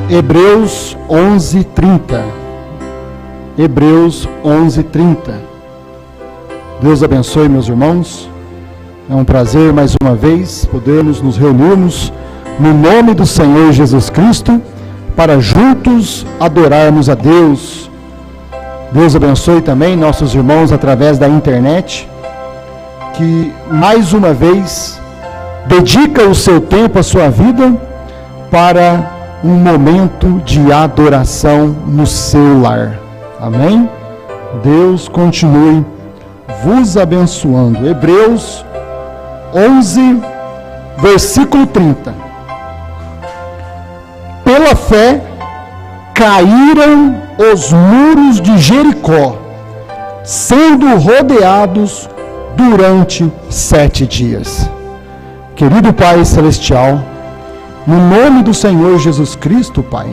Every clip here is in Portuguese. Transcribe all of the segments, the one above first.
Hebreus 11:30. Hebreus 11:30. Deus abençoe, meus irmãos. É um prazer mais uma vez podermos nos reunirmos no nome do Senhor Jesus Cristo para juntos adorarmos a Deus. Deus abençoe também nossos irmãos através da internet, que mais uma vez dedica o seu tempo, a sua vida para um momento de adoração no seu lar. Amém? Deus continue vos abençoando. Hebreus 11, versículo 30. Pela fé caíram os muros de Jericó, sendo rodeados durante 7 dias. Querido Pai Celestial, no nome do Senhor Jesus Cristo, Pai,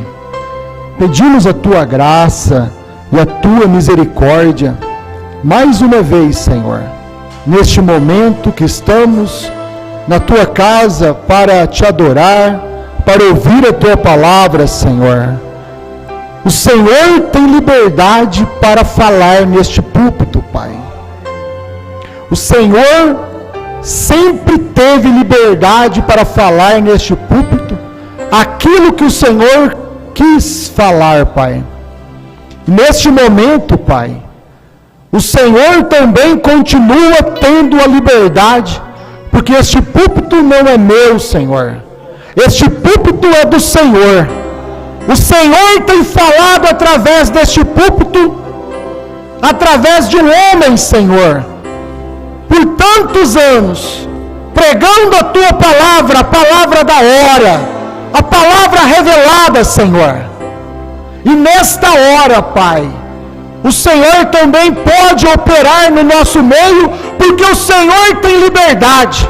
pedimos a Tua graça e a Tua misericórdia, mais uma vez, Senhor, neste momento que estamos na Tua casa para Te adorar, para ouvir a Tua palavra, Senhor. O Senhor tem liberdade para falar neste púlpito, Pai. O Senhor sempre teve liberdade para falar neste púlpito aquilo que o Senhor quis falar, Pai. Neste momento, Pai, o Senhor também continua tendo a liberdade, porque este púlpito não é meu, Senhor. Este púlpito é do Senhor. O Senhor tem falado através deste púlpito, através de um homem, Senhor, por tantos anos, pregando a Tua palavra, a palavra da hora, a palavra revelada, Senhor. E nesta hora, Pai, o Senhor também pode operar no nosso meio, porque o Senhor tem liberdade.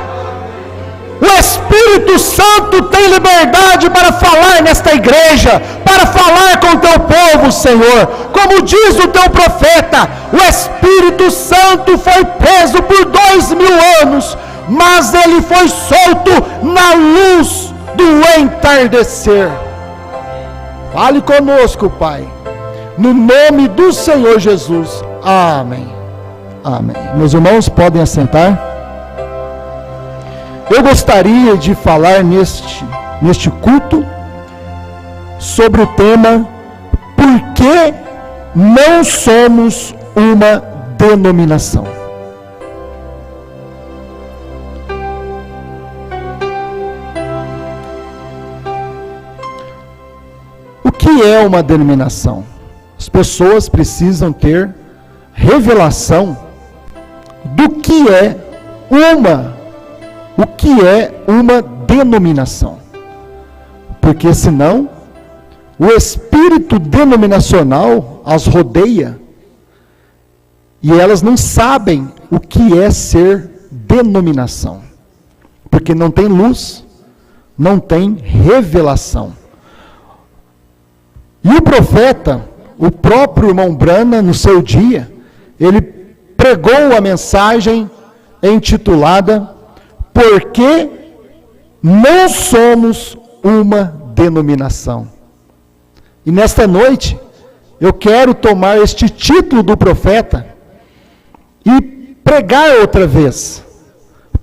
O Espírito Santo tem liberdade para falar nesta igreja, para falar com o Teu povo, Senhor. Como diz o Teu profeta, o Espírito Santo foi preso por 2000 anos, mas ele foi solto na luz do entardecer. Fale conosco, Pai, no nome do Senhor Jesus. Amém. Amém. Meus irmãos, podem assentar. Eu gostaria de falar neste culto sobre o tema: por que não somos uma denominação? O que é uma denominação? As pessoas precisam ter revelação do que é uma denominação, porque senão o espírito denominacional as rodeia e elas não sabem o que é ser denominação, porque não tem luz, não tem revelação. E o profeta, o próprio irmão Brana, no seu dia, ele pregou a mensagem intitulada "Por que não somos uma denominação?". E nesta noite, eu quero tomar este título do profeta e pregar outra vez: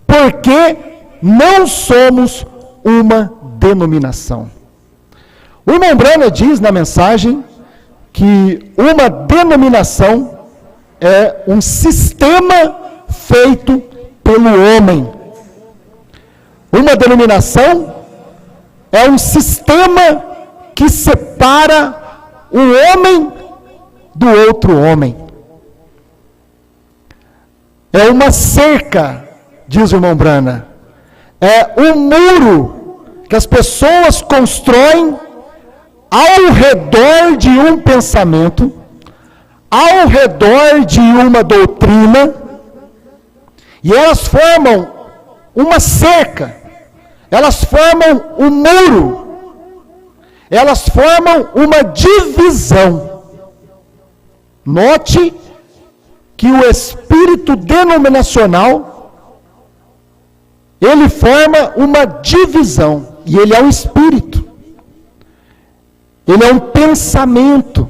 por que não somos uma denominação? O irmão Brana diz na mensagem que uma denominação é um sistema feito pelo homem. Uma denominação é um sistema que separa um homem do outro homem. É uma cerca, diz o irmão Brana. É um muro que as pessoas constroem ao redor de um pensamento, ao redor de uma doutrina, e elas formam uma cerca, elas formam um muro, elas formam uma divisão. Note que o espírito denominacional, ele forma uma divisão, e ele é um espírito, ele é um pensamento.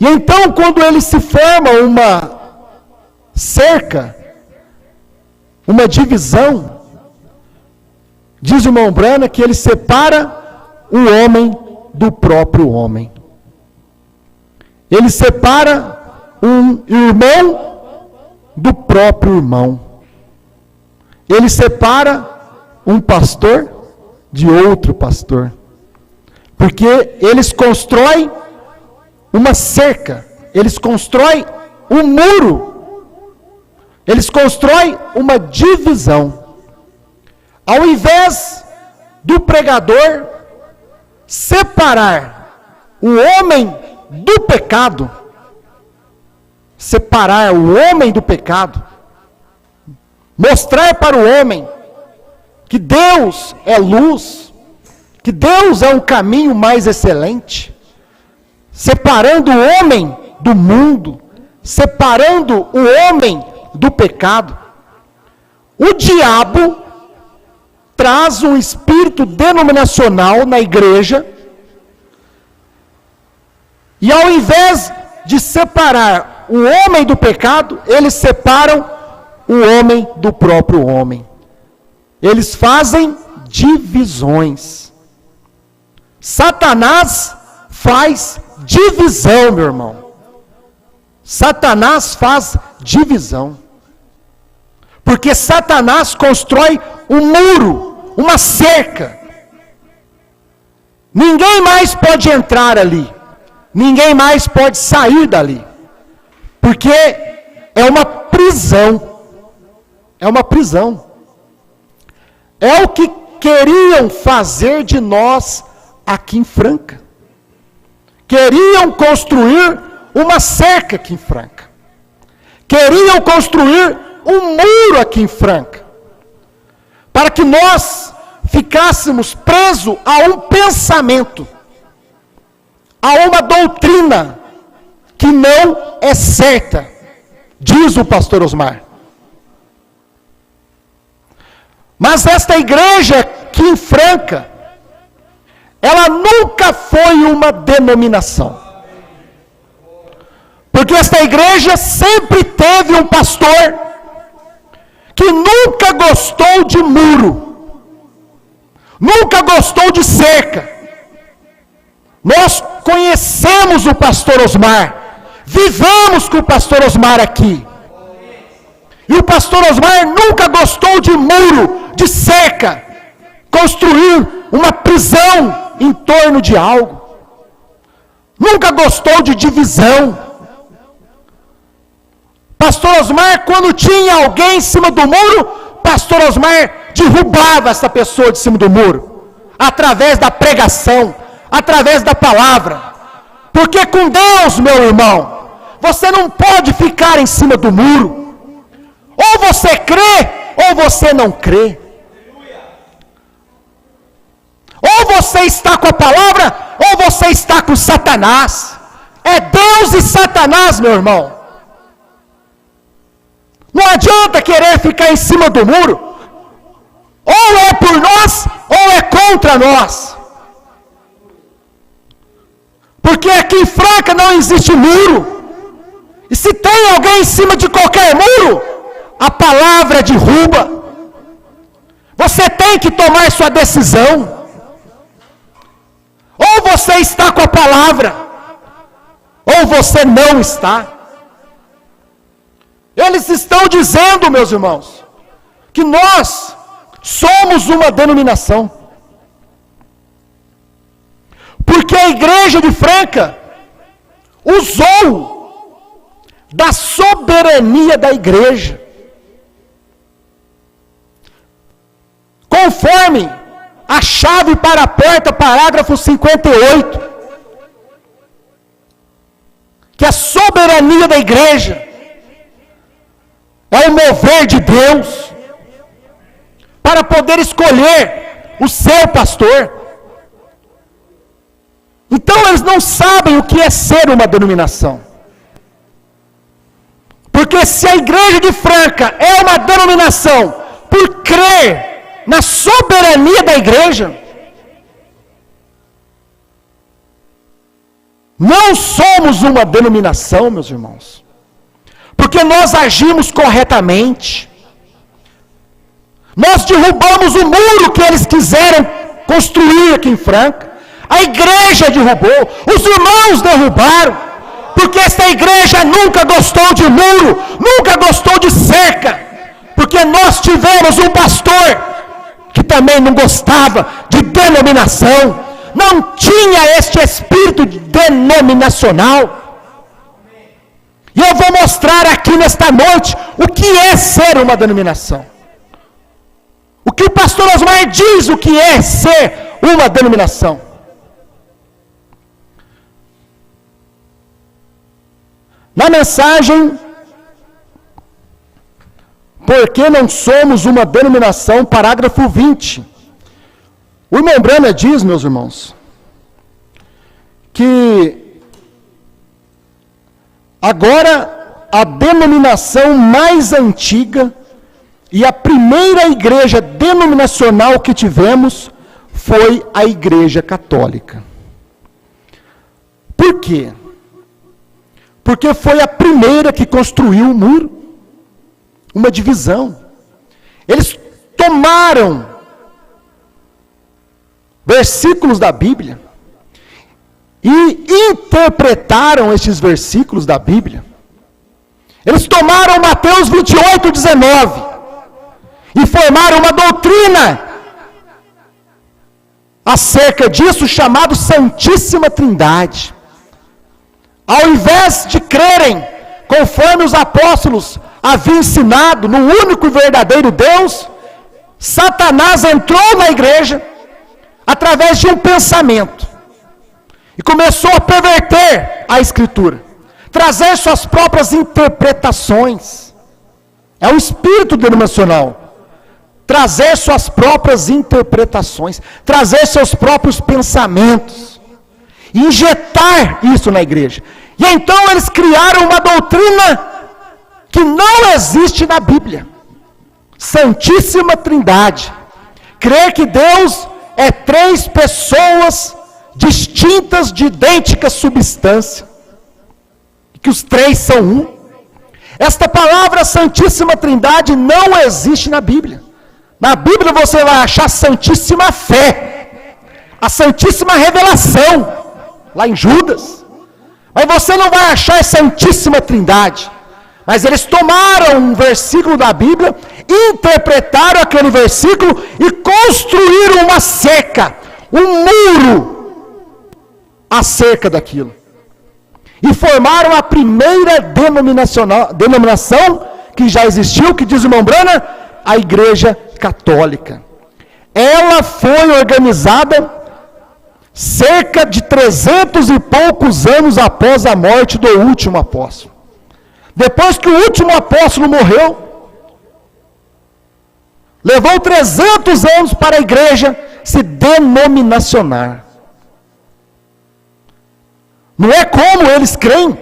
E então, quando ele se forma uma cerca, uma divisão, diz o irmão Brana que ele separa o homem do próprio homem. Ele separa um irmão do próprio irmão. Ele separa um pastor de outro pastor. Porque eles constroem uma cerca, eles constroem um muro, eles constroem uma divisão. Ao invés do pregador separar o homem do pecado, separar o homem do pecado, mostrar para o homem que Deus é luz, que Deus é um caminho mais excelente, separando o homem do mundo, separando o homem do pecado. O diabo traz um espírito denominacional na igreja, e ao invés de separar o homem do pecado, eles separam o homem do próprio homem. Eles fazem divisões. Satanás faz divisão, meu irmão. Satanás faz divisão. Porque Satanás constrói um muro, uma cerca. Ninguém mais pode entrar ali. Ninguém mais pode sair dali. Porque é uma prisão. É uma prisão. É o que queriam fazer de nós aqui em Franca. Queriam construir uma cerca aqui em Franca. Queriam construir um muro aqui em Franca. Para que nós ficássemos presos a um pensamento, a uma doutrina que não é certa, diz o pastor Osmar. Mas esta igreja aqui em Franca, ela nunca foi uma denominação. Porque esta igreja sempre teve um pastor que nunca gostou de muro, nunca gostou de cerca. Nós conhecemos o pastor Osmar, vivemos com o pastor Osmar aqui. E o pastor Osmar nunca gostou de muro, de cerca, construir uma prisão em torno de algo. Nunca gostou de divisão. Pastor Osmar, quando tinha alguém em cima do muro, pastor Osmar derrubava essa pessoa de cima do muro, através da pregação, através da palavra. Porque com Deus, meu irmão, você não pode ficar em cima do muro. Ou você crê, ou você não crê. Ou você está com a palavra, ou você está com Satanás. É Deus e Satanás, meu irmão. Não adianta querer ficar em cima do muro. Ou é por nós, ou é contra nós. Porque aqui em Franca não existe muro. E se tem alguém em cima de qualquer muro, a palavra derruba. Você tem que tomar sua decisão. Ou você está com a palavra, ou você não está. Eles estão dizendo, meus irmãos, que nós somos uma denominação. Porque a igreja de Franca usou da soberania da igreja, conforme a chave para a porta, parágrafo 58, que a soberania da igreja é o mover de Deus para poder escolher o seu pastor. Então eles não sabem o que é ser uma denominação. Porque se a igreja de Franca é uma denominação por crer na soberania da igreja, não somos uma denominação, meus irmãos, porque nós agimos corretamente. Nós derrubamos o muro que eles quiseram construir aqui em Franca. A igreja derrubou, os irmãos derrubaram, porque esta igreja nunca gostou de muro, nunca gostou de cerca, porque nós tivemos um pastor que também não gostava de denominação, não tinha este espírito denominacional. E eu vou mostrar aqui nesta noite o que é ser uma denominação. O que o pastor Osmar diz o que é ser uma denominação. Na mensagem, por que não somos uma denominação, parágrafo 20. O irmão Brana diz, meus irmãos, que agora a denominação mais antiga e a primeira igreja denominacional que tivemos foi a Igreja Católica. Por quê? Porque foi a primeira que construiu um muro, uma divisão. Eles tomaram versículos da Bíblia e interpretaram esses versículos da Bíblia. Eles tomaram Mateus 28, 19 e formaram uma doutrina acerca disso, chamado Santíssima Trindade. Ao invés de crerem conforme os apóstolos haviam ensinado no único e verdadeiro Deus, Satanás entrou na igreja através de um pensamento e começou a perverter a Escritura, trazer suas próprias interpretações. É um espírito denominacional. Trazer suas próprias interpretações, trazer seus próprios pensamentos, injetar isso na igreja. E então eles criaram uma doutrina que não existe na Bíblia. Santíssima Trindade. Crer que Deus é três pessoas distintas de idêntica substância. Que os três são um. Esta palavra Santíssima Trindade não existe na Bíblia. Na Bíblia você vai achar Santíssima Fé, a Santíssima Revelação, lá em Judas. Mas você não vai achar a Santíssima Trindade. Mas eles tomaram um versículo da Bíblia, interpretaram aquele versículo e construíram uma cerca, um muro acerca daquilo. E formaram a primeira denominação que já existiu, que diz o irmão Brana, a Igreja Católica. Ela foi organizada cerca de 300 e poucos anos após a morte do último apóstolo. Depois que o último apóstolo morreu, levou 300 anos para a igreja se denominacionar. Não é como eles creem.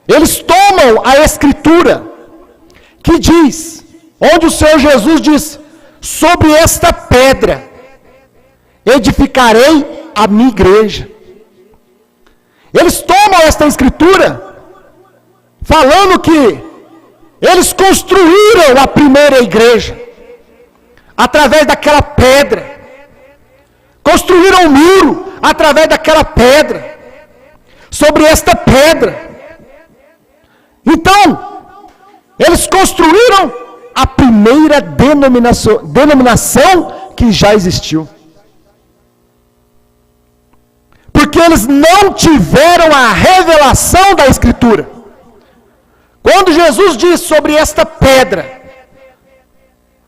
Eles tomam a Escritura, que diz, onde o Senhor Jesus diz, sobre esta pedra edificarei a minha igreja. Eles tomam esta Escritura, falando que eles construíram a primeira igreja, através daquela pedra, construíram um muro, através daquela pedra, sobre esta pedra. Então, eles construíram a primeira denominação que já existiu. Porque porque eles não tiveram a revelação da Escritura. Quando Jesus disse sobre esta pedra,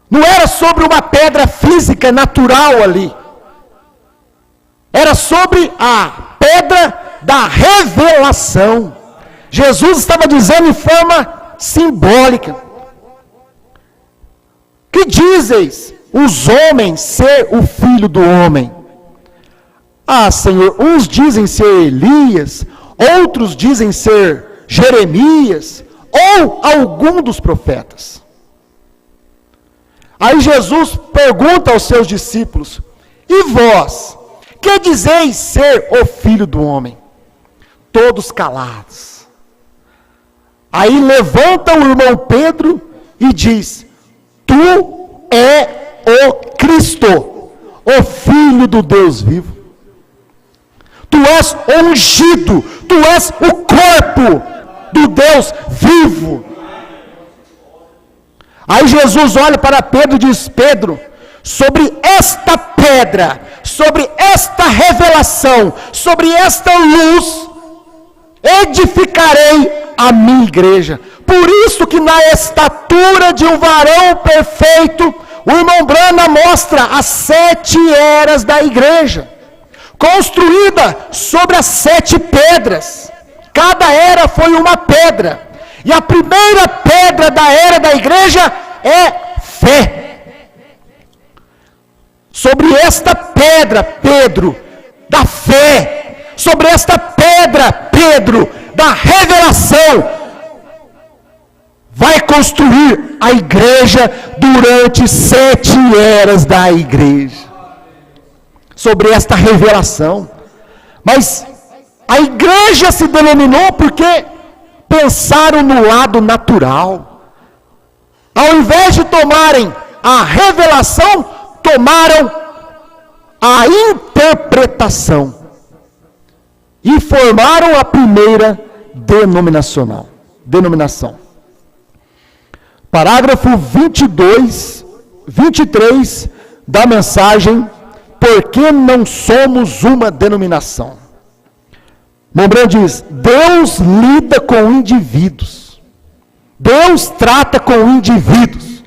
não era sobre uma pedra física, natural ali. Era sobre a pedra da revelação. Jesus estava dizendo em forma simbólica: que dizeis os homens ser o filho do homem? Ah, Senhor, uns dizem ser Elias, outros dizem ser Jeremias, ou algum dos profetas. Aí Jesus pergunta aos seus discípulos: e vós, que dizeis ser o filho do homem? Todos calados. Aí levanta o irmão Pedro e diz: tu é o Cristo, o Filho do Deus vivo. Tu és ungido, tu és o corpo do Deus vivo. Aí Jesus olha para Pedro e diz: Pedro, sobre esta pedra, sobre esta revelação, sobre esta luz, edificarei a minha igreja. Por isso que na estatura de um varão perfeito, o irmão Branham mostra as 7 eras da igreja, construída sobre as 7 pedras. Cada era foi uma pedra. E a primeira pedra da era da igreja é fé. Sobre esta pedra, Pedro, da fé, sobre esta pedra, Pedro, da revelação, vai construir a igreja durante 7 eras da igreja. Sobre esta revelação. Mas a igreja se denominou porque pensaram no lado natural. Ao invés de tomarem a revelação, tomaram a interpretação e formaram a primeira denominação. Parágrafo 23 da mensagem: por que não somos uma denominação? Mombran diz: Deus lida com indivíduos. Deus trata com indivíduos,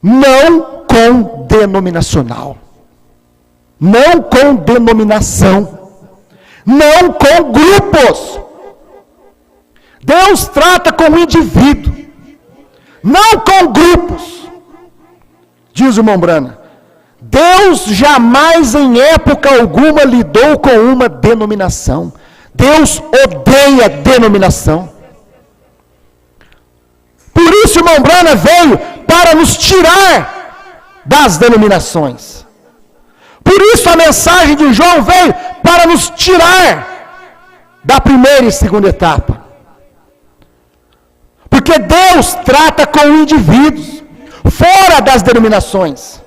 não com denominacional, não com denominação, não com grupos. Deus trata com indivíduo, não com grupos. Diz o Mombran: Deus jamais em época alguma lidou com uma denominação. Deus odeia denominação. Por isso o irmão Branham veio para nos tirar das denominações. Por isso a mensagem de João veio para nos tirar da primeira e segunda etapa. Porque Deus trata com indivíduos, fora das denominações.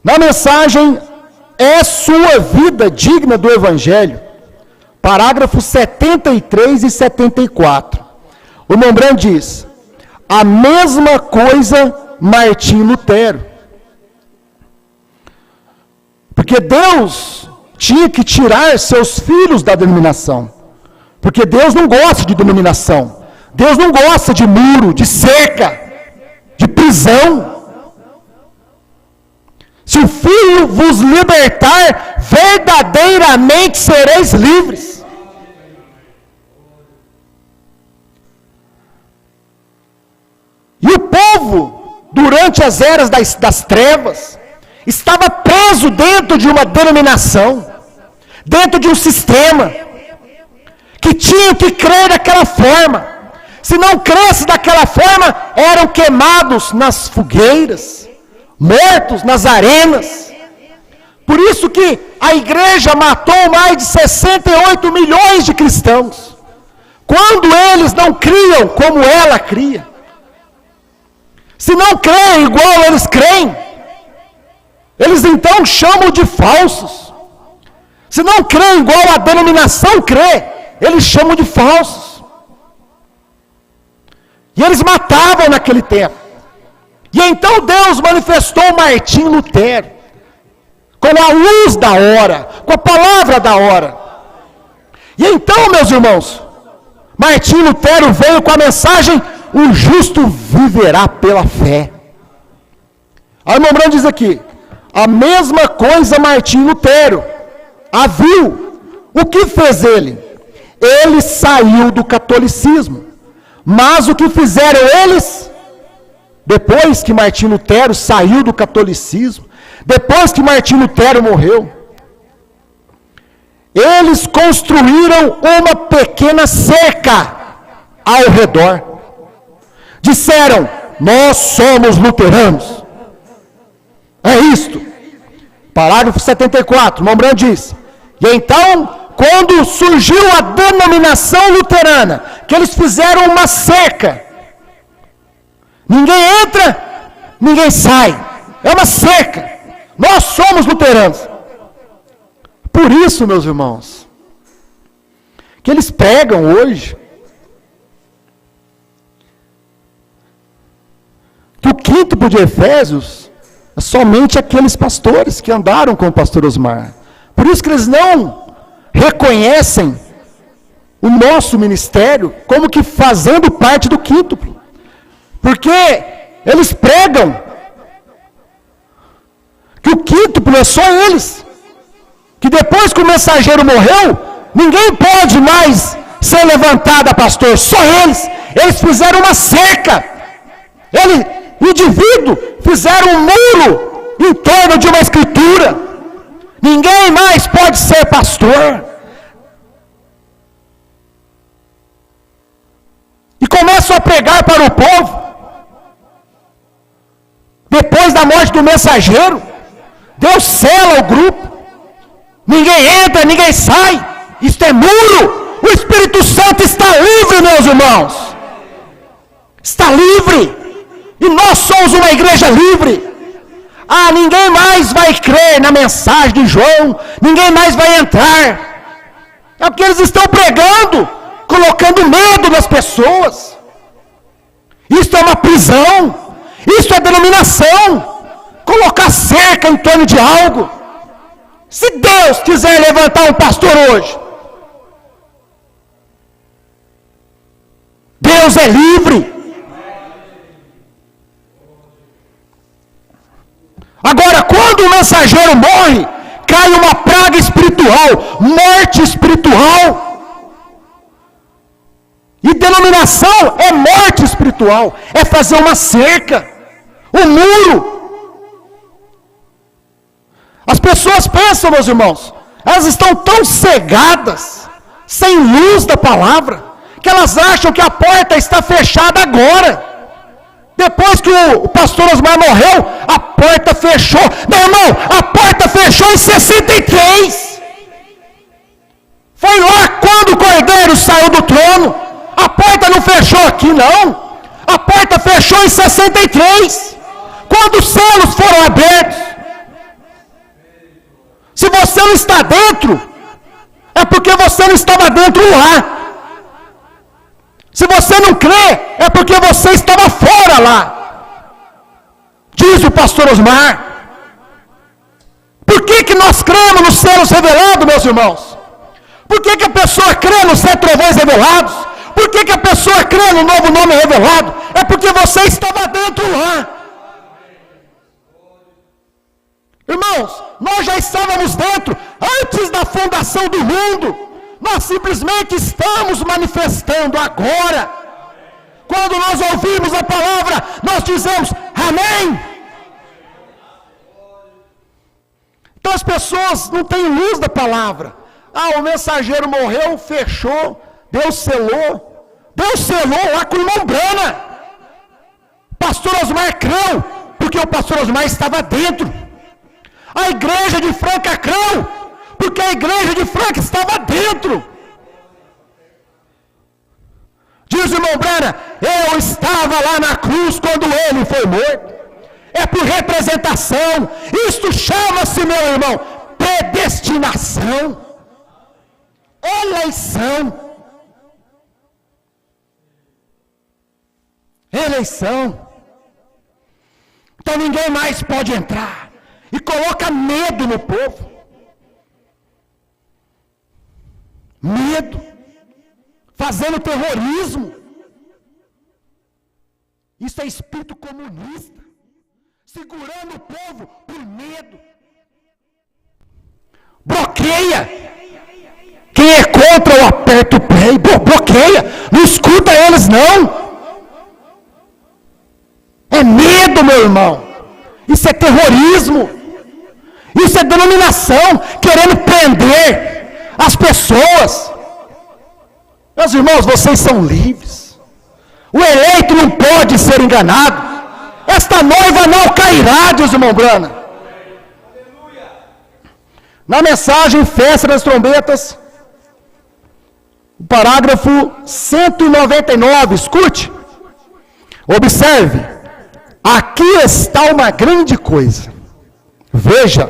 Na mensagem, é sua vida digna do Evangelho? Parágrafos 73 e 74. O irmão Branham diz: a mesma coisa Martim Lutero. Porque Deus tinha que tirar seus filhos da denominação. Porque Deus não gosta de denominação. Deus não gosta de muro, de cerca, de prisão. Se o Filho vos libertar, verdadeiramente sereis livres. E o povo, durante as eras das trevas, estava preso dentro de uma denominação, dentro de um sistema, que tinham que crer daquela forma. Se não cresce daquela forma, eram queimados nas fogueiras, mortos nas arenas. Por isso que a igreja matou mais de 68 milhões de cristãos, quando eles não criam como ela cria. Se não creem igual eles creem, eles então chamam de falsos. Se não creem igual a denominação crê, eles chamam de falsos. E eles matavam naquele tempo. E então Deus manifestou Martim Lutero com a luz da hora, com a palavra da hora. E então, meus irmãos, Martim Lutero veio com a mensagem: o justo viverá pela fé. Aí o irmão Branco diz aqui, a mesma coisa Martim Lutero a viu. O que fez ele? Ele saiu do catolicismo. Mas o que fizeram eles? Depois que Martim Lutero saiu do catolicismo, depois que Martim Lutero morreu, eles construíram uma pequena cerca ao redor. Disseram: nós somos luteranos. É isto. Parágrafo 74, irmão Branco diz: e então, quando surgiu a denominação luterana, que eles fizeram uma cerca, ninguém entra, ninguém sai, é uma cerca, nós somos luteranos. Por isso, meus irmãos, que eles pregam hoje que o quíntuplo de Efésios é somente aqueles pastores que andaram com o pastor Osmar. Por isso que eles não reconhecem o nosso ministério como que fazendo parte do quíntuplo. Porque eles pregam que o quíntuplo é só eles. Que depois que o mensageiro morreu, ninguém pode mais ser levantado a pastor, só eles. Eles fizeram uma cerca. Indivíduo, fizeram um muro em torno de uma escritura. Ninguém mais pode ser pastor. E começam a pregar para o povo. Depois da morte do mensageiro, Deus sela o grupo. Ninguém entra, ninguém sai. Isto é muro. O Espírito Santo está livre, meus irmãos. Está livre. E nós somos uma igreja livre. Ninguém mais vai crer na mensagem de João. Ninguém mais vai entrar. É porque eles estão pregando, colocando medo nas pessoas. Isto é uma prisão. Isto é denominação. Colocar cerca em torno de algo. Se Deus quiser levantar um pastor hoje, Deus é livre. Agora, quando o mensageiro morre, cai uma praga espiritual, morte espiritual. E denominação é morte espiritual, é fazer uma cerca, um muro. As pessoas pensam, meus irmãos, elas estão tão cegadas, sem luz da palavra, que elas acham que a porta está fechada agora. Depois que o pastor Osmar morreu, a porta fechou. Meu irmão, a porta fechou em 63. Foi lá quando o Cordeiro saiu do trono. A porta não fechou aqui, não. A porta fechou em 63. Quando os selos foram abertos. Se você não está dentro, é porque você não estava dentro lá. Se você não crê, é porque você estava fora lá. Diz o pastor Osmar. Por que nós cremos nos selos revelados, meus irmãos? Por que a pessoa crê nos 7 trovões revelados? Por que a pessoa crê no novo nome revelado? É porque você estava dentro lá. Irmãos, nós já estávamos dentro antes da fundação do mundo. Nós simplesmente estamos manifestando agora. Quando nós ouvimos a palavra, nós dizemos amém. Então as pessoas não têm luz da palavra. O mensageiro morreu, fechou, Deus selou. Deus selou lá com o irmão Brana. Pastor Osmar creu, porque o pastor Osmar estava dentro. A igreja de Franca creu, porque a igreja de Franca estava dentro. Diz o irmão Brana, eu estava lá na cruz quando ele foi morto. É por representação. Isto chama-se, meu irmão, predestinação. Eleição. Eleição. Então ninguém mais pode entrar. e coloca medo no povo. Medo, fazendo terrorismo. Isso é espírito comunista, segurando o povo por medo. Bloqueia. Quem é contra o aperta o pé e bloqueia. Não escuta eles não. É medo, meu irmão. Isso é terrorismo. Isso é denominação, querendo prender as pessoas. Meus irmãos, vocês são livres. O eleito não pode ser enganado. Esta noiva não cairá, diz o irmão Brana. Na mensagem Festa das Trombetas, o parágrafo 199, escute. Observe. Aqui está uma grande coisa. Veja.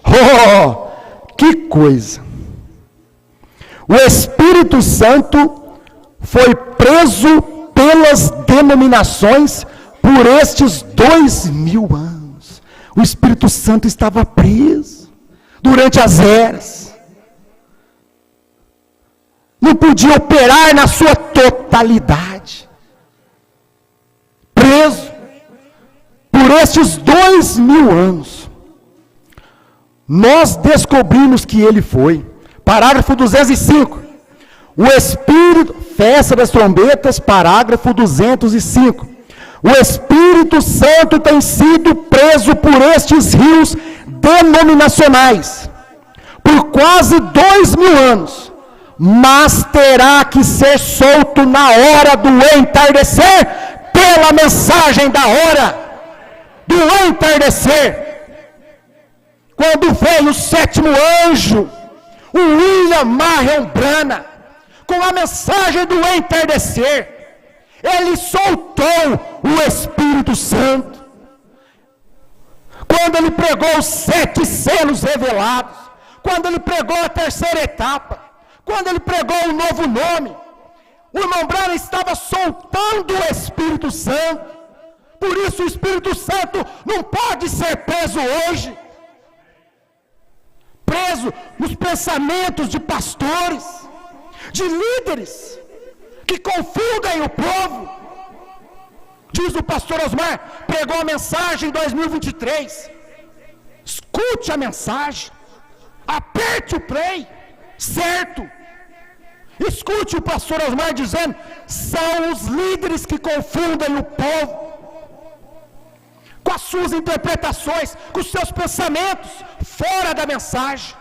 Oh, que coisa. O Espírito Santo foi preso pelas denominações por estes 2000 anos. O Espírito Santo estava preso durante as eras. Não podia operar na sua totalidade. Preso por estes 2000 anos. Nós descobrimos que ele foi. Parágrafo 205. O Espírito, Festa das Trombetas, parágrafo 205. O Espírito Santo tem sido preso por estes rios denominacionais por quase 2000 anos, mas terá que ser solto na hora do entardecer, pela mensagem da hora do entardecer. Quando veio o sétimo anjo, o William Marion Branham, com a mensagem do entardecer, ele soltou o Espírito Santo. Quando ele pregou os 7 selos revelados, quando ele pregou a terceira etapa, quando ele pregou o novo nome, o irmão Branham estava soltando o Espírito Santo. Por isso o Espírito Santo não pode ser preso hoje. Preso nos pensamentos de pastores, de líderes, que confundem o povo. Diz o pastor Osmar, pregou a mensagem em 2023. Escute a mensagem, aperte o play, certo? Escute o pastor Osmar dizendo, são os líderes que confundem o povo, com as suas interpretações, com os seus pensamentos, fora da mensagem.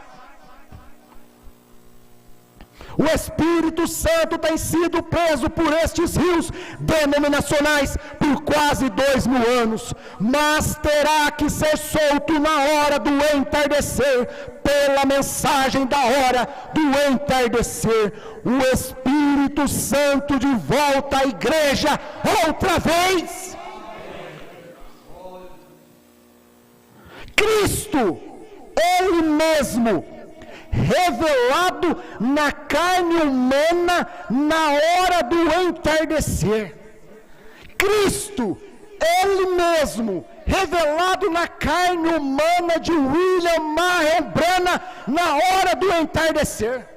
O Espírito Santo tem sido preso por estes rios denominacionais por quase 2000 anos, mas terá que ser solto na hora do entardecer, pela mensagem da hora do entardecer. O Espírito Santo de volta à igreja outra vez. Cristo, Ele mesmo, revelado na carne humana na hora do entardecer. Cristo, Ele mesmo, revelado na carne humana de William Marion Branham na hora do entardecer.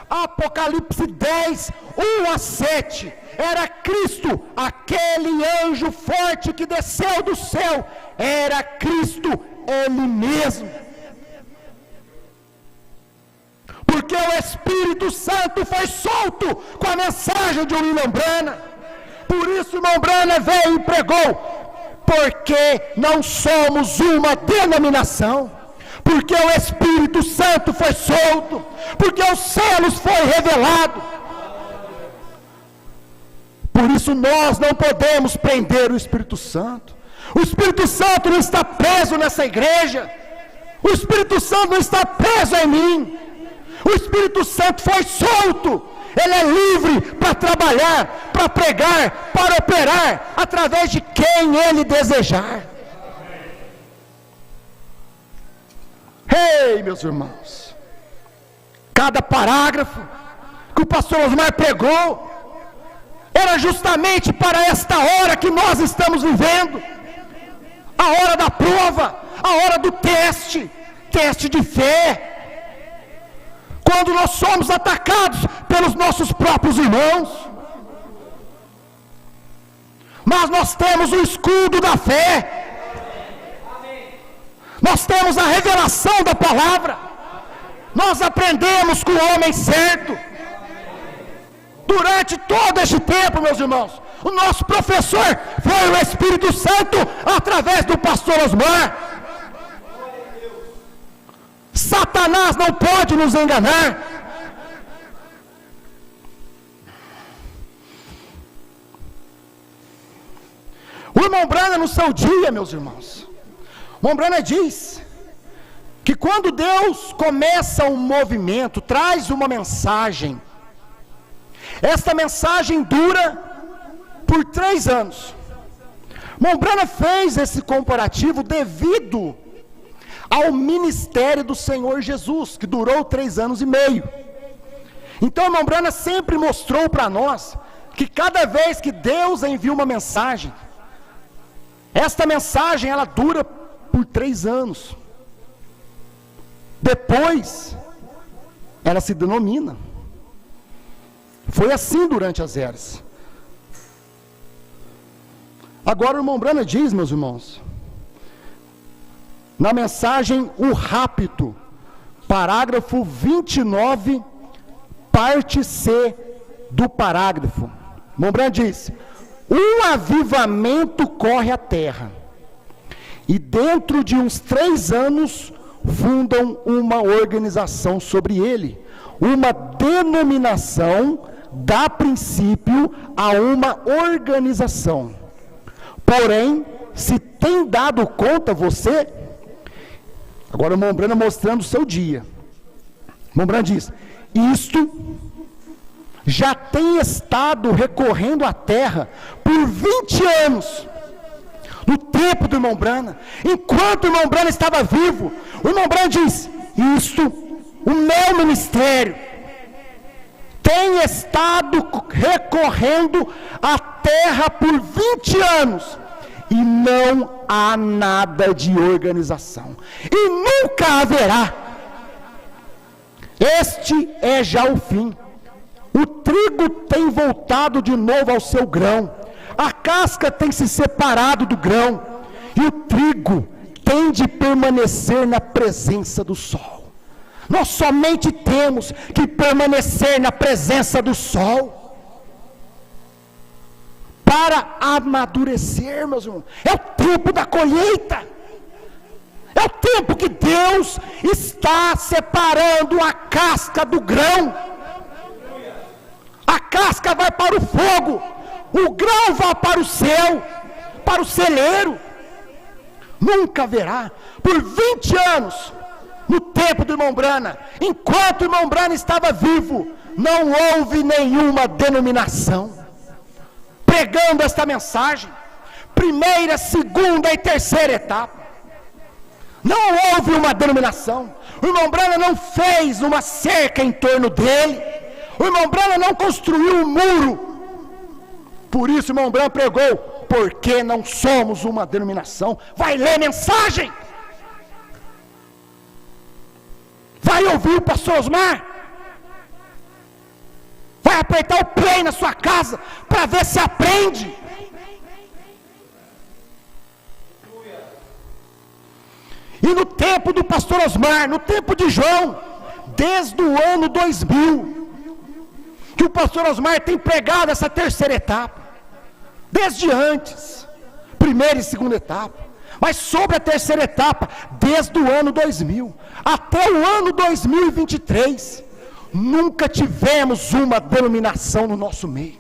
Apocalipse 10, 1 a 7. Era Cristo, aquele anjo forte que desceu do céu. Era Cristo, Ele mesmo. Porque o Espírito Santo foi solto com a mensagem de William Branham. Por isso o irmão Branham veio e pregou, porque não somos uma denominação, porque o Espírito Santo foi solto, porque os selos foram revelados. Por isso nós não podemos prender o Espírito Santo. O Espírito Santo não está preso nessa igreja. O Espírito Santo não está preso em mim. O Espírito Santo foi solto. Ele é livre para trabalhar, para pregar, para operar, através de quem Ele desejar. Ei, meus irmãos, cada parágrafo que o pastor Osmar pregou, era justamente para esta hora que nós estamos vivendo, a hora da prova, a hora do teste. teste de fé. Quando nós somos atacados pelos nossos próprios irmãos, mas nós temos o escudo da fé, nós temos a revelação da palavra, nós aprendemos com o homem certo. Durante todo este tempo, meus irmãos, o nosso professor foi o Espírito Santo através do pastor Osmar. Satanás não pode nos enganar. O irmão Branham, no seu dia, meus irmãos, o irmão Branham diz que quando Deus começa um movimento, traz uma mensagem, esta mensagem dura por 3 anos. O irmão Branham fez esse comparativo devido ao ministério do Senhor Jesus, que durou 3 anos e meio. Então o irmão Branham sempre mostrou para nós que cada vez que Deus envia uma mensagem, esta mensagem ela dura por 3 anos. Depois ela se denomina. Foi assim durante as eras. Agora o irmão Branham diz, meus irmãos, na mensagem O Rapto, parágrafo 29, parte C do parágrafo. O irmão Branham diz: um avivamento corre a terra, e dentro de uns 3 anos fundam uma organização sobre ele. Uma denominação dá princípio a uma organização. Porém, se tem dado conta você, agora o irmão Branham mostrando o seu dia, o irmão Branham diz: isto já tem estado recorrendo à terra por 20 anos, no tempo do irmão Branham, enquanto o irmão Branham estava vivo. O irmão Branham diz: isto, o meu ministério, tem estado recorrendo à terra por 20 anos, e não há nada de organização, e nunca haverá. Este é já o fim. O trigo tem voltado de novo ao seu grão, a casca tem se separado do grão, e o trigo tem de permanecer na presença do sol. Nós somente temos que permanecer na presença do sol para amadurecer, meus irmãos. É o tempo da colheita, é o tempo que Deus está separando a casca do grão. A casca vai para o fogo, o grão vai para o céu, para o celeiro. Nunca haverá, por 20 anos, no tempo do irmão Branham, enquanto o irmão Branham estava vivo, não houve nenhuma denominação pregando esta mensagem, primeira, segunda e terceira etapa. Não houve uma denominação. O irmão Branham não fez uma cerca em torno dele, o irmão Branham não construiu um muro. Por isso o irmão Branham pregou: porque não somos uma denominação. Vai ler mensagem, vai ouvir o pastor Osmar, vai apertar o play na sua casa para ver se aprende. E no tempo do pastor Osmar, no tempo de João, desde o ano 2000, que o pastor Osmar tem pregado essa terceira etapa, desde antes, primeira e segunda etapa, mas sobre a terceira etapa, desde o ano 2000 até o ano 2023, nunca tivemos uma denominação no nosso meio.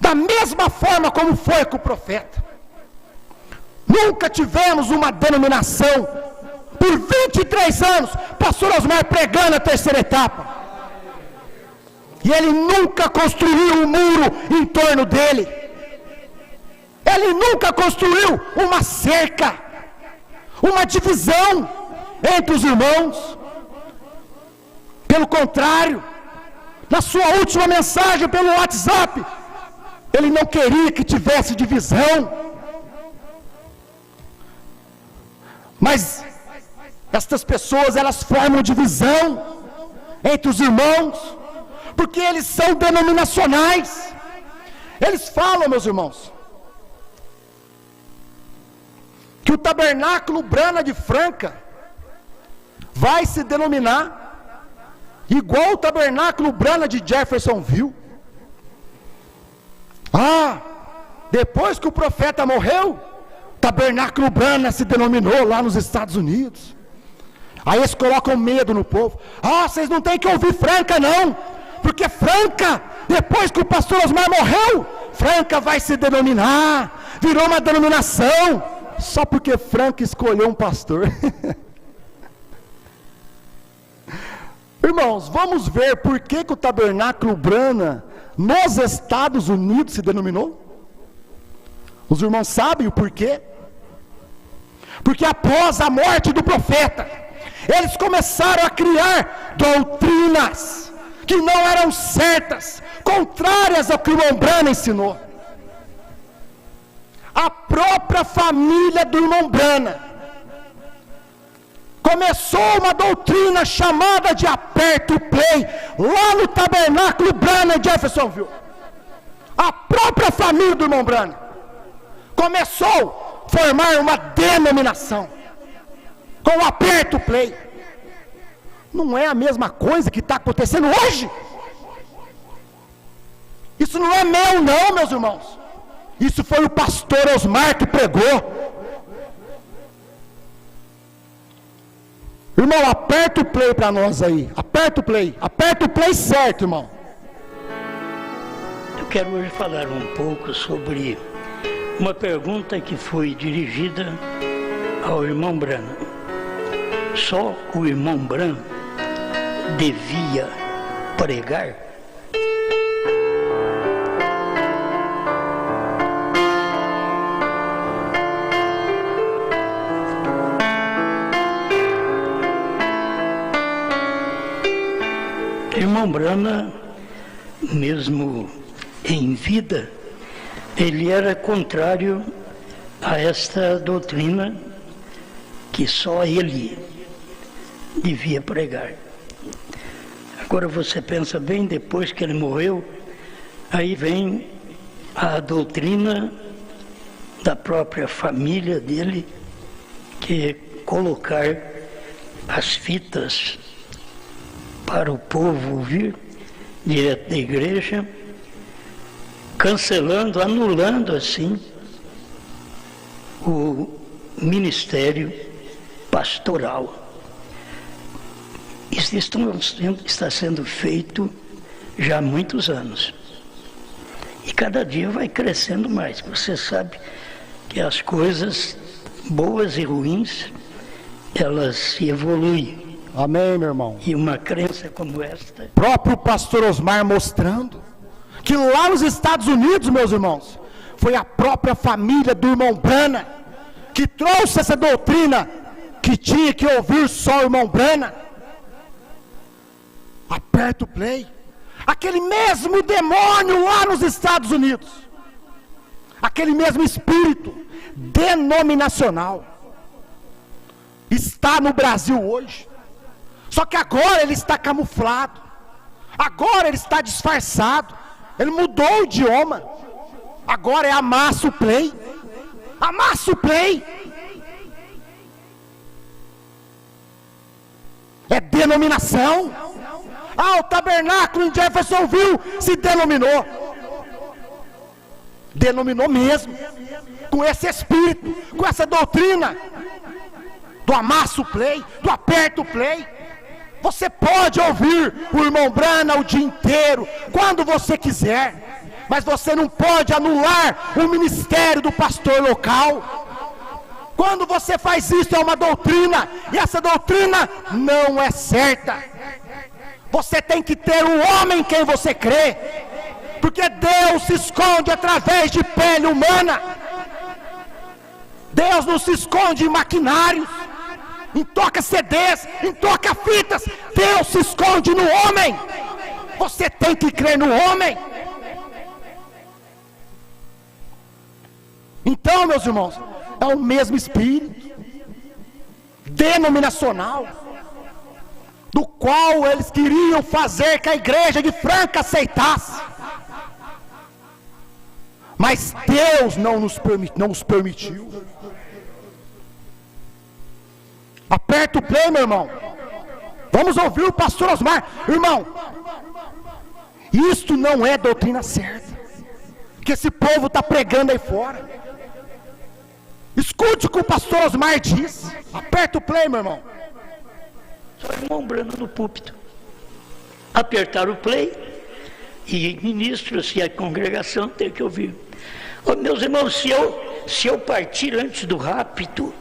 Da mesma forma como foi com o profeta, nunca tivemos uma denominação. Por 23 anos, pastor Osmar pregando a terceira etapa, e ele nunca construiu um muro em torno dele, ele nunca construiu uma cerca, uma divisão entre os irmãos. Pelo contrário, na sua última mensagem pelo WhatsApp, ele não queria que tivesse divisão. Mas estas pessoas, elas formam divisão entre os irmãos, porque eles são denominacionais. Eles falam, meus irmãos, que o Tabernáculo Brana de Franca vai se denominar igual o Tabernáculo Brana de Jeffersonville. Depois que o profeta morreu, Tabernáculo Brana se denominou lá nos Estados Unidos. Aí eles colocam medo no povo. Vocês não têm que ouvir Franca não, porque Franca, depois que o pastor Osmar morreu, Franca vai se denominar, virou uma denominação, só porque Franca escolheu um pastor. Irmãos, vamos ver por que o Tabernáculo Brana nos Estados Unidos se denominou? Os irmãos sabem o porquê? Porque após a morte do profeta, eles começaram a criar doutrinas que não eram certas, contrárias ao que o irmão Brana ensinou. A própria família do irmão Brana começou uma doutrina chamada de aperto play, lá no Tabernáculo Brana de Jeffersonville. A própria família do irmão Brana começou a formar uma denominação com o aperto play. Não é a mesma coisa que está acontecendo hoje. Isso não é meu não, meus irmãos. Isso foi o pastor Osmar que pregou. Irmão, aperta o play para nós aí. Aperta o play certo, irmão. Eu quero hoje falar um pouco sobre uma pergunta que foi dirigida ao irmão Brana. Só o irmão Brana devia pregar? Irmão Brana, mesmo em vida, ele era contrário a esta doutrina que só ele devia pregar. Agora você pensa bem, depois que ele morreu, aí vem a doutrina da própria família dele, que é colocar as fitas para o povo ouvir direto da igreja, cancelando, anulando assim o ministério pastoral. Isso está sendo feito já há muitos anos. E cada dia vai crescendo mais. Você sabe que as coisas boas e ruins, elas se evoluem. Amém, meu irmão. E uma crença como esta... O próprio pastor Osmar mostrando que lá nos Estados Unidos, meus irmãos, foi a própria família do irmão Brana que trouxe essa doutrina que tinha que ouvir só o irmão Brana. Aperta o play. Aquele mesmo demônio lá nos Estados Unidos, aquele mesmo espírito denominacional, está no Brasil hoje. Só que agora ele está camuflado, agora ele está disfarçado, ele mudou o idioma, agora é amassa o play, amassa o play, é denominação. O tabernáculo em Jeffersonville se denominou mesmo, com esse espírito, com essa doutrina do amassa o play, do aperta o play. Você pode ouvir o irmão Brana o dia inteiro, quando você quiser, mas você não pode anular o ministério do pastor local. Quando você faz isso, é uma doutrina, e essa doutrina não é certa. Você tem que ter um homem em quem você crê, porque Deus se esconde através de pele humana. Deus não se esconde em maquinários, em toca-CDs, em toca-fitas. Deus se esconde no homem. Você tem que crer no homem. Então, meus irmãos, é o mesmo espírito. denominacional, do qual eles queriam fazer que a igreja de Franca aceitasse. Mas Deus não nos permitiu. Aperta o play, meu irmão. Vamos ouvir o pastor Osmar. Irmão, isto não é doutrina certa que esse povo está pregando aí fora. Escute o que o pastor Osmar diz. Aperta o play, meu irmão. Só irmão Brano no púlpito. Apertar o play e ministros e a congregação tem que ouvir. Oh, meus irmãos, se eu partir antes do rapto,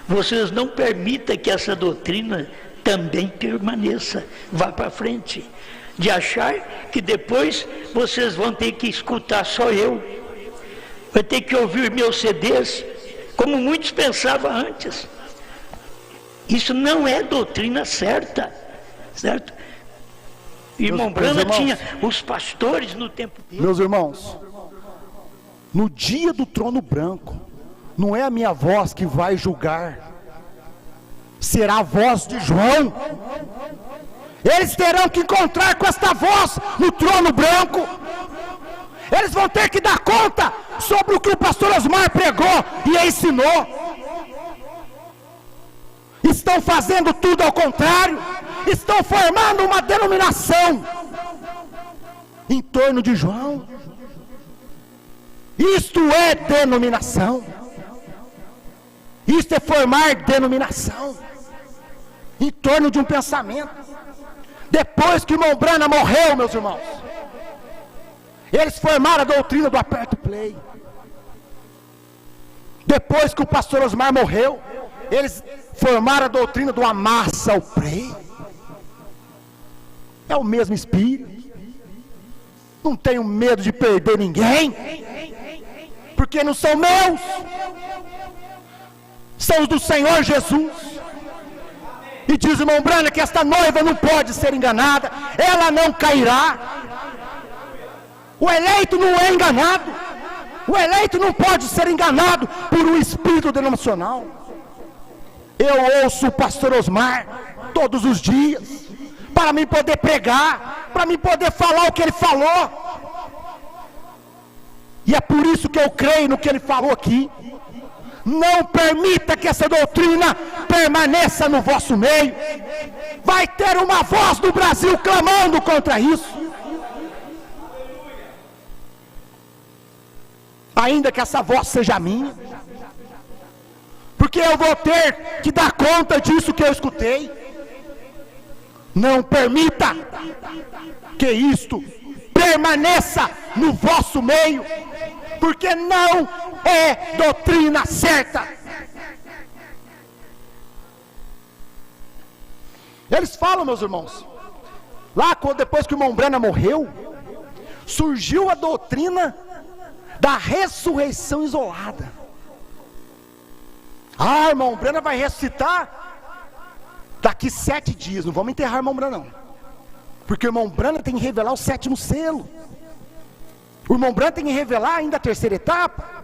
vocês não permitam que essa doutrina também permaneça, vá para frente, de achar que depois vocês vão ter que escutar só eu, vai ter que ouvir meus CDs, como muitos pensavam antes. Isso não é doutrina certa, certo? Irmão Brana tinha os pastores no tempo dele. Meus irmãos, no dia do trono branco, não é a minha voz que vai julgar, será a voz de João. Eles terão que encontrar com esta voz no trono branco. Eles vão ter que dar conta sobre o que o pastor Osmar pregou e ensinou. Estão fazendo tudo ao contrário. Estão formando uma denominação em torno de João. Isto é denominação. Isto é formar denominação em torno de um pensamento. Depois que o irmão Brana morreu, meus irmãos, eles formaram a doutrina do aperto play. Depois que o pastor Osmar morreu, eles formaram a doutrina do amassa o play. É o mesmo espírito. Não tenho medo de perder ninguém, porque não são meus, são os do Senhor Jesus. E diz o irmão Brana que esta noiva não pode ser enganada, ela não cairá. O eleito não é enganado, o eleito não pode ser enganado por um espírito denominacional. Eu ouço o pastor Osmar todos os dias, para mim poder pregar, para mim poder falar o que ele falou. E é por isso que eu creio no que ele falou aqui. Não permita que essa doutrina permaneça no vosso meio. Vai ter uma voz do Brasil clamando contra isso. Ainda que essa voz seja minha, porque eu vou ter que dar conta disso que eu escutei. Não permita que isto permaneça no vosso meio, porque não é doutrina certa. Eles falam, meus irmãos, lá depois que o irmão Brana morreu, surgiu a doutrina da ressurreição isolada. Ah, irmão Brana vai ressuscitar daqui 7 dias. Não vamos enterrar o irmão Brana não, porque o irmão Brana tem que revelar o 7º selo. O irmão Brana tem que revelar ainda a 3ª etapa.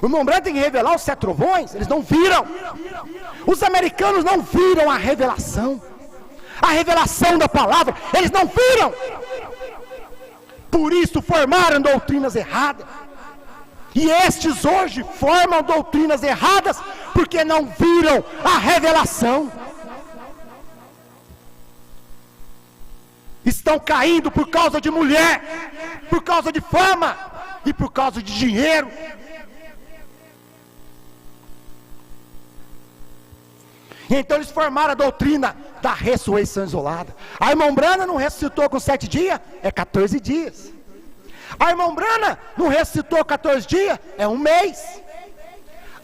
O irmão Brana tem que revelar os 7 trovões. Eles não viram. Os americanos não viram a revelação da palavra. Eles não viram. Por isso formaram doutrinas erradas. E estes hoje formam doutrinas erradas porque não viram a revelação. Estão caindo por causa de mulher, por causa de fama e por causa de dinheiro. Então eles formaram a doutrina da ressurreição isolada. A irmã Brana não ressuscitou com 7 dias, é 14 dias. A irmã Brana não ressuscitou 14 dias, é 1 mês.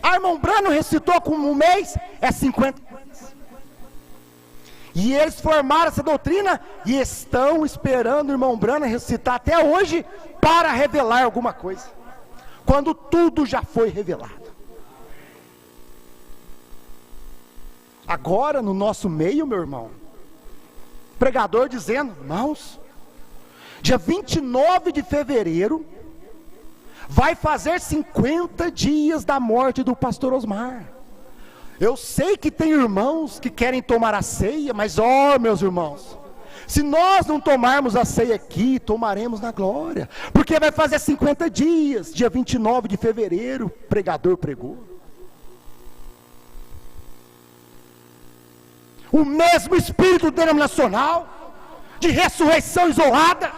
A irmã Brana não ressuscitou com 1 mês, é 50 dias. E eles formaram essa doutrina e estão esperando o irmão Brana ressuscitar até hoje para revelar alguma coisa, quando tudo já foi revelado. Agora no nosso meio, meu irmão, pregador dizendo: irmãos, dia 29 de fevereiro vai fazer 50 dias da morte do pastor Osmar. Eu sei que tem irmãos que querem tomar a ceia, mas meus irmãos, se nós não tomarmos a ceia aqui, tomaremos na glória, porque vai fazer 50 dias, dia 29 de fevereiro, o pregador pregou. O mesmo espírito denominacional, de ressurreição isolada,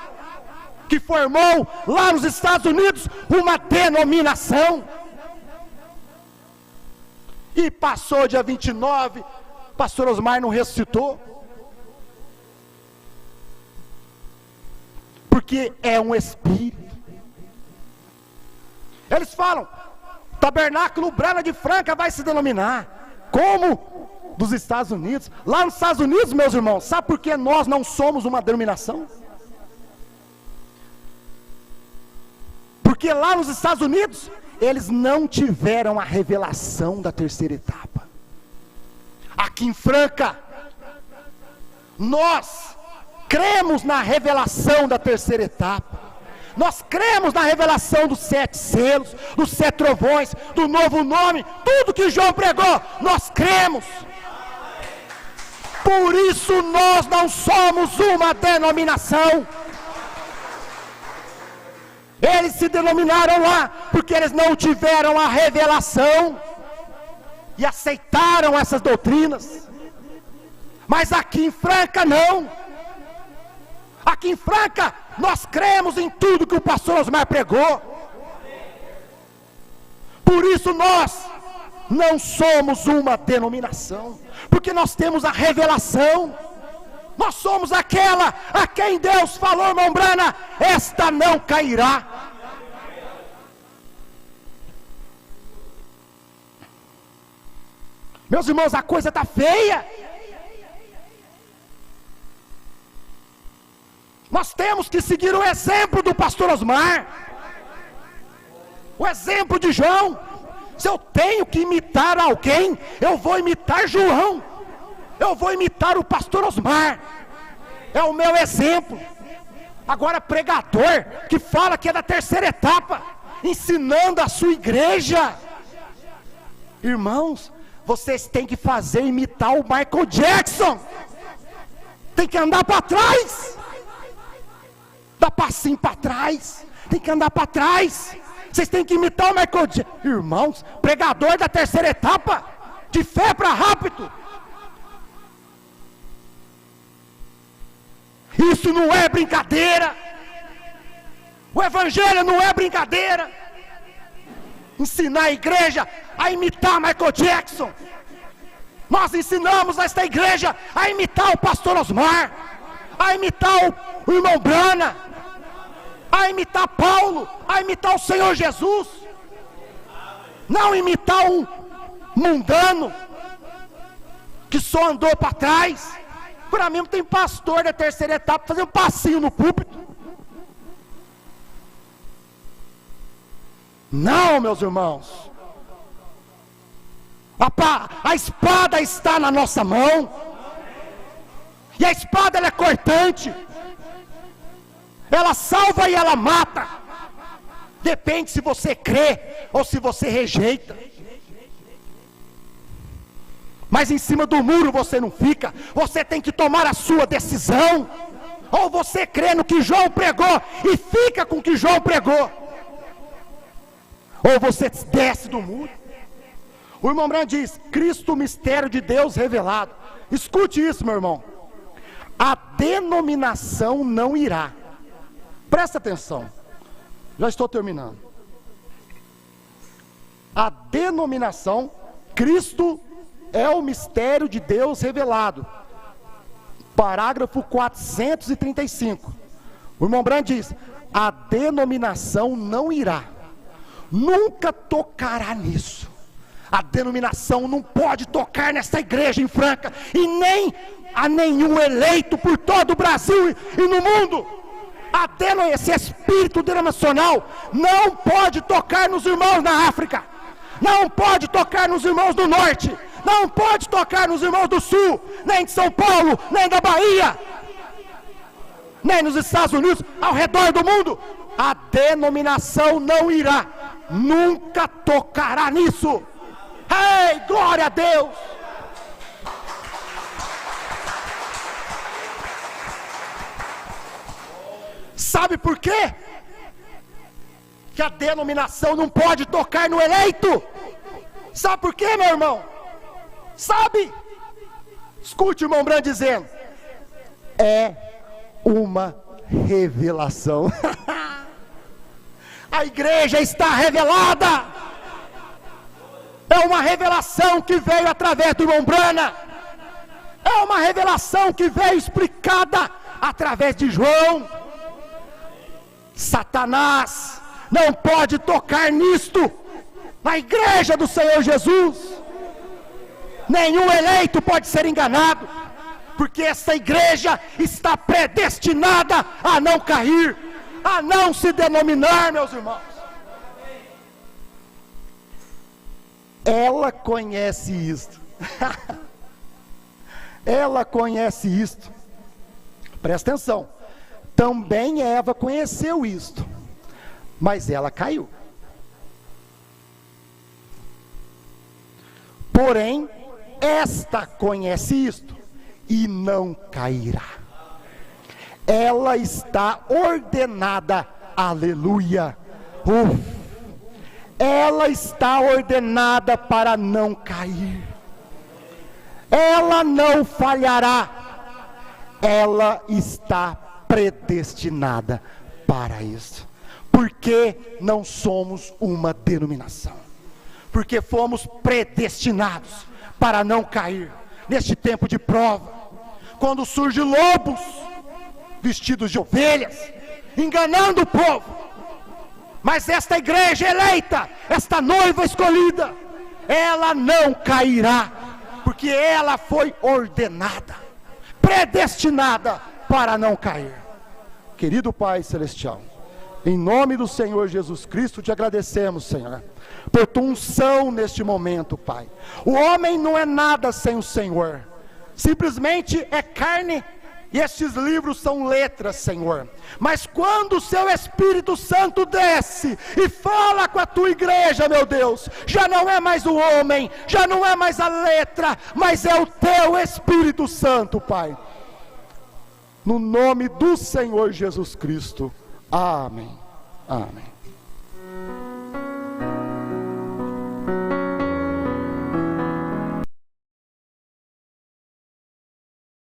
que formou lá nos Estados Unidos uma denominação, e passou dia 29, pastor Osmar não ressuscitou, porque é um espírito. Eles falam, Tabernáculo Umbanda de Franca vai se denominar como dos Estados Unidos. Lá nos Estados Unidos, meus irmãos, sabe por que nós não somos uma denominação? Porque lá nos Estados Unidos eles não tiveram a revelação da terceira etapa. Aqui em Franca nós cremos na revelação da terceira etapa. Nós cremos na revelação dos 7 selos, dos 7 trovões, do novo nome, tudo que João pregou, nós cremos. Por isso nós não somos uma denominação. Eles se denominaram lá porque eles não tiveram a revelação e aceitaram essas doutrinas. Mas aqui em Franca não. Aqui em Franca nós cremos em tudo que o pastor Osmar pregou. Por isso nós não somos uma denominação, porque nós temos a revelação. Nós somos aquela a quem Deus falou, irmão Brana, esta não cairá. Meus irmãos, a coisa está feia. Nós temos que seguir o exemplo do pastor Osmar, o exemplo de João. Se eu tenho que imitar alguém, eu vou imitar João, eu vou imitar o pastor Osmar, é o meu exemplo. Agora pregador que fala que é da terceira etapa, ensinando a sua igreja, irmãos, vocês têm que imitar o Michael Jackson, tem que andar para trás, dá passinho para trás, tem que andar para trás. Vocês têm que imitar o Michael Jackson. Irmãos, pregador da terceira etapa, de fé para rápido. Isso não é brincadeira. O evangelho não é brincadeira. Ensinar a igreja a imitar Michael Jackson. Nós ensinamos esta igreja a imitar o pastor Osmar, a imitar o irmão Brana, a imitar Paulo, a imitar o Senhor Jesus, não imitar um mundano que só andou para trás. Para mim tem pastor da terceira etapa fazer um passinho no púlpito. Não, meus irmãos, a espada está na nossa mão, e a espada ela é cortante, ela salva e ela mata, depende se você crê ou se você rejeita. Mas em cima do muro você não fica, você tem que tomar a sua decisão. Ou você crê no que João pregou e fica com o que João pregou, ou você desce do muro. O irmão Brand diz, Cristo, o mistério de Deus revelado. Escute isso, meu irmão, a denominação não irá. Presta atenção, já estou terminando. A denominação, Cristo é o mistério de Deus revelado. Parágrafo 435. O irmão Brand diz, a denominação não irá, nunca tocará nisso. A denominação não pode tocar nessa igreja em Franca, e nem a nenhum eleito por todo o Brasil e no mundo. Esse espírito denominacional não pode tocar nos irmãos na África, não pode tocar nos irmãos do norte, não pode tocar nos irmãos do sul, nem de São Paulo, nem da Bahia, nem nos Estados Unidos, ao redor do mundo. A denominação não irá, nunca tocará nisso. Ei, glória a Deus! Sabe por quê? Que a denominação não pode tocar no eleito. Sabe por quê, meu irmão? Sabe? Escute o irmão Branham dizendo: é uma revelação. A igreja está revelada. É uma revelação que veio através do irmão Branham. É uma revelação que veio explicada através de João. Satanás não pode tocar nisto, na igreja do Senhor Jesus. Nenhum eleito pode ser enganado, porque essa igreja está predestinada a não cair, a não se denominar, meus irmãos. Ela conhece isto. Ela conhece isto. Presta atenção. Também Eva conheceu isto, mas ela caiu. Porém, esta conhece isto e não cairá. Ela está ordenada, aleluia. Ela está ordenada para não cair. Ela não falhará. Ela está predestinada para isso. Porque não somos uma denominação. Porque fomos predestinados para não cair neste tempo de prova. Quando surgem lobos vestidos de ovelhas, enganando o povo. Mas esta igreja eleita, esta noiva escolhida, ela não cairá, porque ela foi ordenada, predestinada para não cair. Querido Pai Celestial, em nome do Senhor Jesus Cristo, te agradecemos, Senhor, por tua unção neste momento, Pai. O homem não é nada sem o Senhor, simplesmente é carne, e estes livros são letras, Senhor. Mas quando o seu Espírito Santo desce e fala com a tua igreja, meu Deus, já não é mais o homem, já não é mais a letra, mas é o teu Espírito Santo, Pai. No nome do Senhor Jesus Cristo. Amém. Amém.